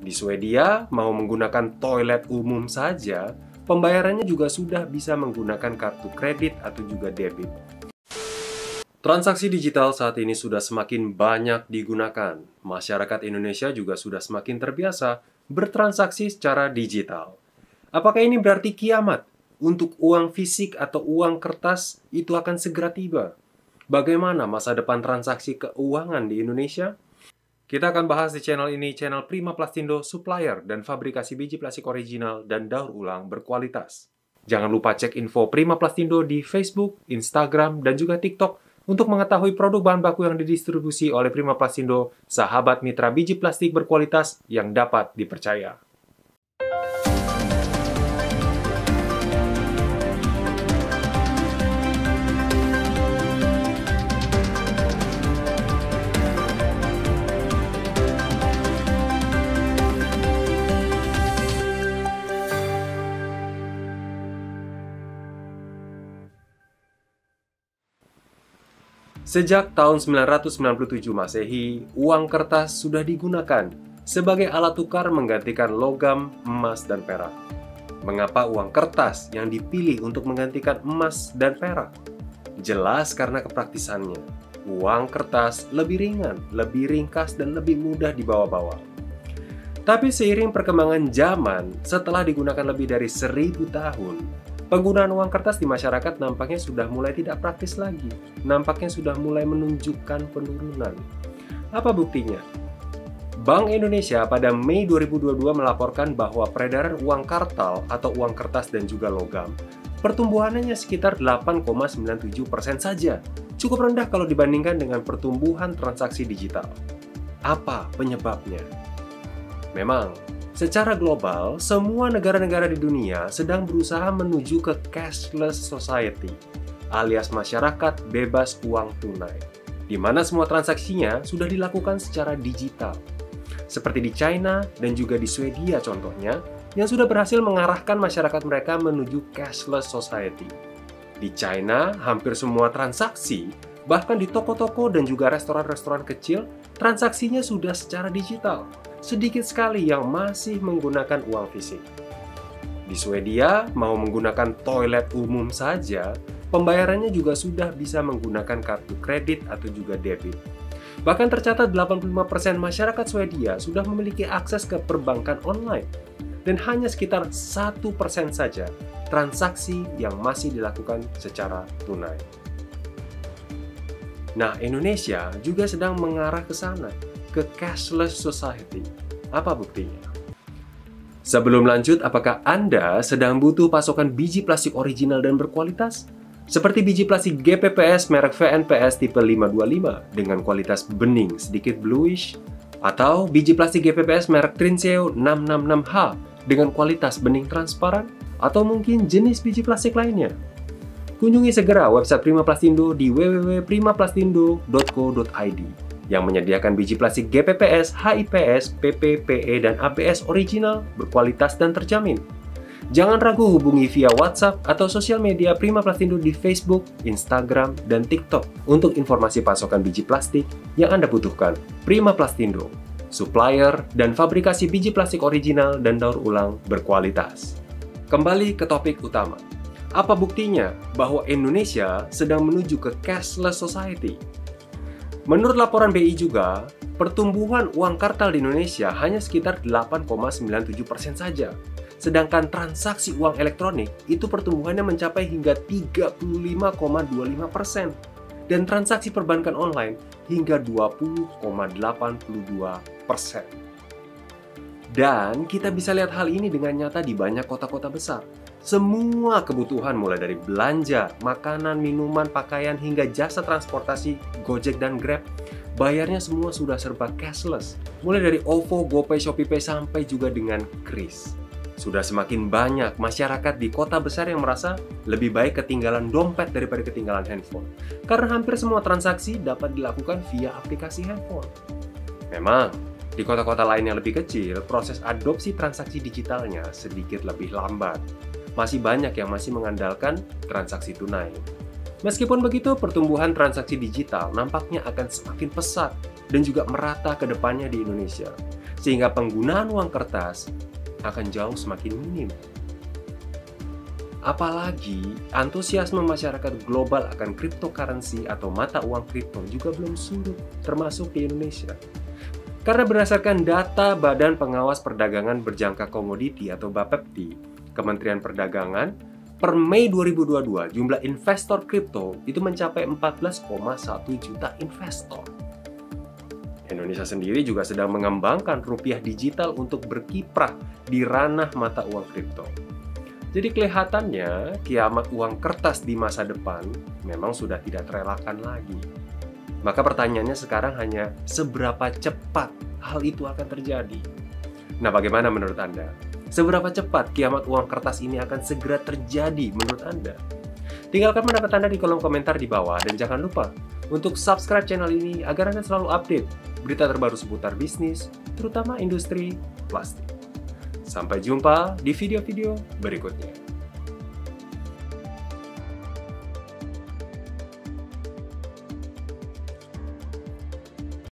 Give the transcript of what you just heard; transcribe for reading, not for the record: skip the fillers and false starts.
Di Swedia, mau menggunakan toilet umum saja, pembayarannya juga sudah bisa menggunakan kartu kredit atau juga debit. Transaksi digital saat ini sudah semakin banyak digunakan. Masyarakat Indonesia juga sudah semakin terbiasa bertransaksi secara digital. Apakah ini berarti kiamat? Untuk uang fisik atau uang kertas itu akan segera tiba. Bagaimana masa depan transaksi keuangan di Indonesia? Kita akan bahas di channel ini, channel Prima Plastindo, supplier dan fabrikasi biji plastik original dan daur ulang berkualitas. Jangan lupa cek info Prima Plastindo di Facebook, Instagram, dan juga TikTok untuk mengetahui produk bahan baku yang didistribusi oleh Prima Plastindo, sahabat mitra biji plastik berkualitas yang dapat dipercaya. Sejak tahun 997 Masehi, uang kertas sudah digunakan sebagai alat tukar menggantikan logam, emas, dan perak. Mengapa uang kertas yang dipilih untuk menggantikan emas dan perak? Jelas karena kepraktisannya. Uang kertas lebih ringan, lebih ringkas, dan lebih mudah dibawa-bawa. Tapi seiring perkembangan zaman, setelah digunakan lebih dari 1000 tahun, penggunaan uang kertas di masyarakat nampaknya sudah mulai tidak praktis lagi. Nampaknya sudah mulai menunjukkan penurunan. Apa buktinya? Bank Indonesia pada Mei 2022 melaporkan bahwa peredaran uang kartal atau uang kertas dan juga logam, pertumbuhannya sekitar 8,97% saja. Cukup rendah kalau dibandingkan dengan pertumbuhan transaksi digital. Apa penyebabnya? Memang, secara global, semua negara-negara di dunia sedang berusaha menuju ke cashless society, alias masyarakat bebas uang tunai, di mana semua transaksinya sudah dilakukan secara digital. Seperti di China dan juga di Swedia contohnya, yang sudah berhasil mengarahkan masyarakat mereka menuju cashless society. Di China, hampir semua transaksi, bahkan di toko-toko dan juga restoran-restoran kecil, transaksinya sudah secara digital. Sedikit sekali yang masih menggunakan uang fisik. Di Swedia, mau menggunakan toilet umum saja, pembayarannya juga sudah bisa menggunakan kartu kredit atau juga debit. Bahkan tercatat 85% masyarakat Swedia sudah memiliki akses ke perbankan online. Dan hanya sekitar 1% saja transaksi yang masih dilakukan secara tunai. Nah, Indonesia juga sedang mengarah ke sana, ke cashless society. Apa buktinya? Sebelum lanjut, apakah Anda sedang butuh pasokan biji plastik original dan berkualitas? Seperti biji plastik GPPS merek VNPS tipe 525 dengan kualitas bening sedikit bluish, atau biji plastik GPPS merek Trinseo 666H dengan kualitas bening transparan, atau mungkin jenis biji plastik lainnya? Kunjungi segera website Prima Plastindo di www.primaplastindo.co.id yang menyediakan biji plastik GPPS, HIPS, PP, PE, dan ABS original, berkualitas dan terjamin. Jangan ragu hubungi via WhatsApp atau sosial media Prima Plastindo di Facebook, Instagram, dan TikTok untuk informasi pasokan biji plastik yang Anda butuhkan. Prima Plastindo, supplier dan fabrikasi biji plastik original dan daur ulang berkualitas. Kembali ke topik utama. Apa buktinya bahwa Indonesia sedang menuju ke cashless society? Menurut laporan BI juga, pertumbuhan uang kartal di Indonesia hanya sekitar 8,97% saja. Sedangkan transaksi uang elektronik itu pertumbuhannya mencapai hingga 35,25%. Dan transaksi perbankan online hingga 20,82%. Dan kita bisa lihat hal ini dengan nyata di banyak kota-kota besar. Semua kebutuhan mulai dari belanja, makanan, minuman, pakaian, hingga jasa transportasi, Gojek dan Grab, bayarnya semua sudah serba cashless. Mulai dari OVO, GoPay, ShopeePay, sampai juga dengan Kris. Sudah semakin banyak masyarakat di kota besar yang merasa lebih baik ketinggalan dompet daripada ketinggalan handphone. Karena hampir semua transaksi dapat dilakukan via aplikasi handphone. Memang, di kota-kota lain yang lebih kecil, proses adopsi transaksi digitalnya sedikit lebih lambat. Masih banyak yang masih mengandalkan transaksi tunai. Meskipun begitu, pertumbuhan transaksi digital nampaknya akan semakin pesat dan juga merata ke depannya di Indonesia. sehingga penggunaan uang kertas akan jauh semakin minim. Apalagi, antusiasme masyarakat global akan cryptocurrency atau mata uang kripto juga belum surut, termasuk di Indonesia. Karena berdasarkan data Badan Pengawas Perdagangan Berjangka Komoditi atau Bapepti, Kementerian Perdagangan, per Mei 2022, jumlah investor kripto itu mencapai 14,1 juta investor. Indonesia sendiri juga sedang mengembangkan rupiah digital untuk berkiprah di ranah mata uang kripto. Jadi kelihatannya kiamat uang kertas di masa depan memang sudah tidak terelakkan lagi. Maka pertanyaannya sekarang hanya seberapa cepat hal itu akan terjadi. Nah, bagaimana menurut Anda? Seberapa cepat kiamat uang kertas ini akan segera terjadi menurut Anda? Tinggalkan pendapat Anda di kolom komentar di bawah dan jangan lupa untuk subscribe channel ini agar Anda selalu update berita terbaru seputar bisnis, terutama industri plastik. Sampai jumpa di video-video berikutnya.